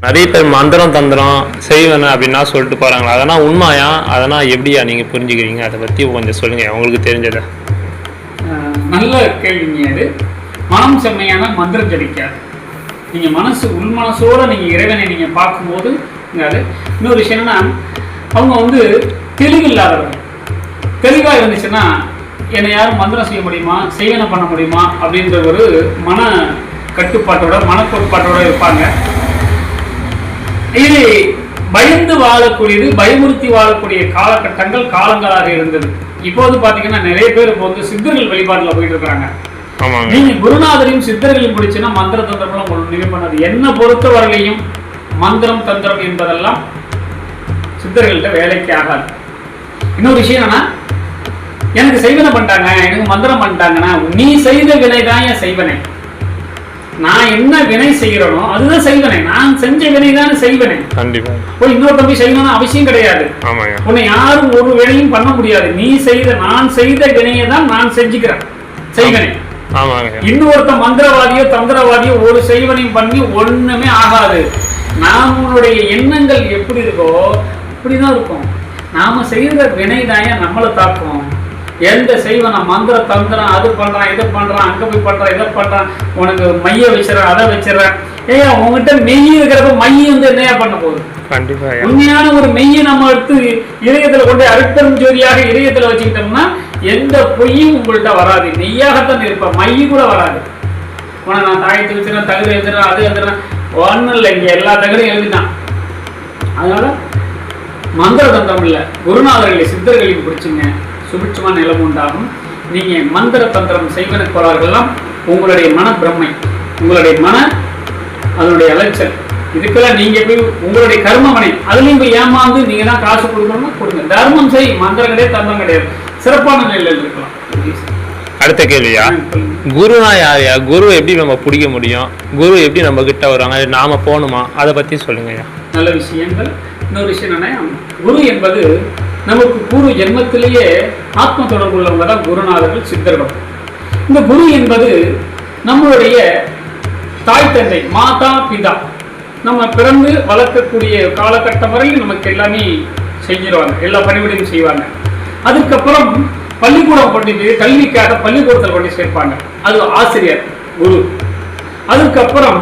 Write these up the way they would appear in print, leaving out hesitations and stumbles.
நிறைய பேர் மந்திரம் தந்திரம் செய்வேன் அப்படின்னா சொல்லிட்டு போகிறாங்களா, அதெல்லாம் உண்மையா? அதெல்லாம் எப்படியா நீங்கள் புரிஞ்சுக்கிறீங்க? அதை பற்றி கொஞ்சம் சொல்லுங்கள், உங்களுக்கு தெரிஞ்சதை. நல்ல கேள்விங்க. அது மனம் செம்மையான மந்திரம் ஜடிக்காது. நீங்கள் உள் மனசோடு நீங்கள் இறைவனை நீங்கள் பார்க்கும்போது அது இன்னொரு விஷயம் என்னன்னா, அவங்க தெளிவில்லாதவர்கள். தெளிவாக இருந்துச்சுன்னா என்னை யாரும் மந்திரம் செய்ய முடியுமா, செய்வனை பண்ண முடியுமா அப்படின்ற ஒரு மன கட்டுப்பாட்டோட மனக்கோட்பாட்டோட இருப்பாங்க. இது பயந்து வாழக்கூடியது, பயமுறுத்தி வாழக்கூடிய காலகட்டங்கள் காலங்களாக இருந்தது. இப்போது பாத்தீங்கன்னா நிறைய பேர் இப்போ சித்தர்கள் வழிபாட்டுல போயிட்டு இருக்காங்க. நீங்க குருநாதரையும் சித்தர்களையும் பிடிச்சுன்னா மந்திர தந்திரம் ஒண்ணுமே பண்ணாது. என்ன பொறுத்த வரலையும் மந்திரம் தந்திரம் என்பதெல்லாம் சித்தர்கள்ட்ட வேலைக்கு ஆகாது. இன்னொரு விஷயம் என்னன்னா, எனக்கு செய்வனை பண்ணிட்டாங்க, எனக்கு மந்திரம் பண்ணிட்டாங்கன்னா, நீ செய்த வினைதான் என் செய்வனை. நான் என்ன வினை செய்யறனோ அதுதான் செய்வனை. நான் செஞ்ச வினை தான் செய்வனை. கண்டிப்பா போய் இன்னொரு தம்பி செய்யணும்னு அவசியம் கிடையாது. உன்னை யாரும் ஒரு வினையும் பண்ண முடியாது. நீ நான் செய்த வினையை தான் நான் செஞ்சுக்கிறேன், செய்வனை. இன்னொருத்த மந்திரவாதியோ தந்திரவாதியோ ஒரு செய்வனையும் பண்ணி ஒண்ணுமே ஆகாது. நம்மளுடைய எண்ணங்கள் எப்படி இருக்கோ அப்படிதான் இருக்கும். நாம செய்யற வினை தான் நம்மளை தாக்கும். எந்த செய்வன மந்திர தந்திரம் அது பண்றான், இதை பண்றான், அங்க போய் பண்றான், இதை பண்றான், உனக்கு மைய வச்சிடறேன், அதை வச்சிடறேன். ஏயா உங்ககிட்ட மெய் இருக்கிறப்ப மைய என்னையா பண்ண போகுது? கண்டிப்பா உண்மையான ஒரு மெய்யை நம்ம எடுத்து இதயத்துல கொண்டு அருட்பெரும் ஜோதியாக இதயத்துல வச்சுக்கிட்டோம்னா எந்த பொய்யும் உங்கள்கிட்ட வராது. நெய்யாகத்தான் இருப்ப, மைய கூட வராது. உன நான் தாயத்து வச்சுறேன், தகுதி எழுதுறேன், அது எழுதுறேன், ஒன்னும் இல்லை. இங்க எல்லா தகுதியும் எழுதினான். அதனால மந்திர தந்திரம் இல்லை, குருநாதர்களை சித்தர்களையும் பிடிச்சுங்க, சுபிட்சமான நிலம் உண்டாகும். நீங்க மந்திர தந்திரம் செய்வன கோளாறுகள்லாம் உங்களுடைய மன பிரம்மை, உங்களுடைய அதனுடைய அலைச்சல். இதுக்கெல்லாம் நீங்க போய் உங்களுடைய கர்மமனை அதுலயும் போய் ஏமாந்து நீங்க தான் காசு கொடுக்கணும்னா கொடுங்க. தர்மம் செய், மந்திரம் கிடையாது, தந்திரம் கிடையாது, சிறப்பான நிலையில் இருக்கலாம். அடுத்த கேள்வியா, குருனா யாரையா? குரு எப்படி நம்ம பிடிக்க முடியும்? குரு எப்படி நம்ம கிட்ட வருவாங்க? நாம போகணுமா? அதை பத்தி சொல்லுங்கய்யா. நல்ல விஷயங்கள். இன்னொரு விஷயம் என்னன்னா, குரு என்பது நமக்கு பூர்வ ஜென்மத்திலேயே ஆத்ம தொடர்பு உள்ளவங்க தான் குருநாதர்கள், சித்தர்கள். இந்த குரு என்பது நம்மளுடைய தாய் தந்தை, மாதா பிதா. நம்ம பிறந்து வளர்க்கக்கூடிய காலகட்டம் வரையும் நமக்கு எல்லாமே செஞ்சிருவாங்க, எல்லா பணிவிடையும் செய்வாங்க. அதுக்கப்புறம் பள்ளிக்கூடம் கொண்டு போய் கல்விக்காக பள்ளிக்கூடத்தில் கொண்டு சேர்ப்பாங்க, அது ஆசிரியர் குரு. அதுக்கப்புறம்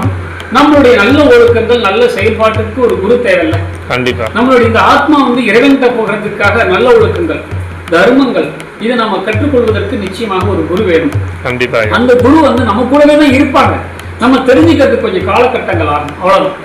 நம்மளுடைய நல்ல ஒழுக்கங்கள், நல்ல செயல்பாட்டுக்கு ஒரு குரு தேவையில்லை. கண்டிப்பா நம்மளுடைய இந்த ஆத்மா இறைவன்கிட்ட போகிறதுக்காக நல்ல ஒழுக்கங்கள், தர்மங்கள் இதை நம்ம கற்றுக்கொள்வதற்கு நிச்சயமாக ஒரு குரு வேணும். கண்டிப்பா அந்த குரு நம்ம கூடவே தான் இருப்பாங்க. நம்ம தெரிஞ்சுக்கிறதுக்கு கொஞ்சம் காலகட்டங்கள் ஆகும், அவ்வளவுதான்.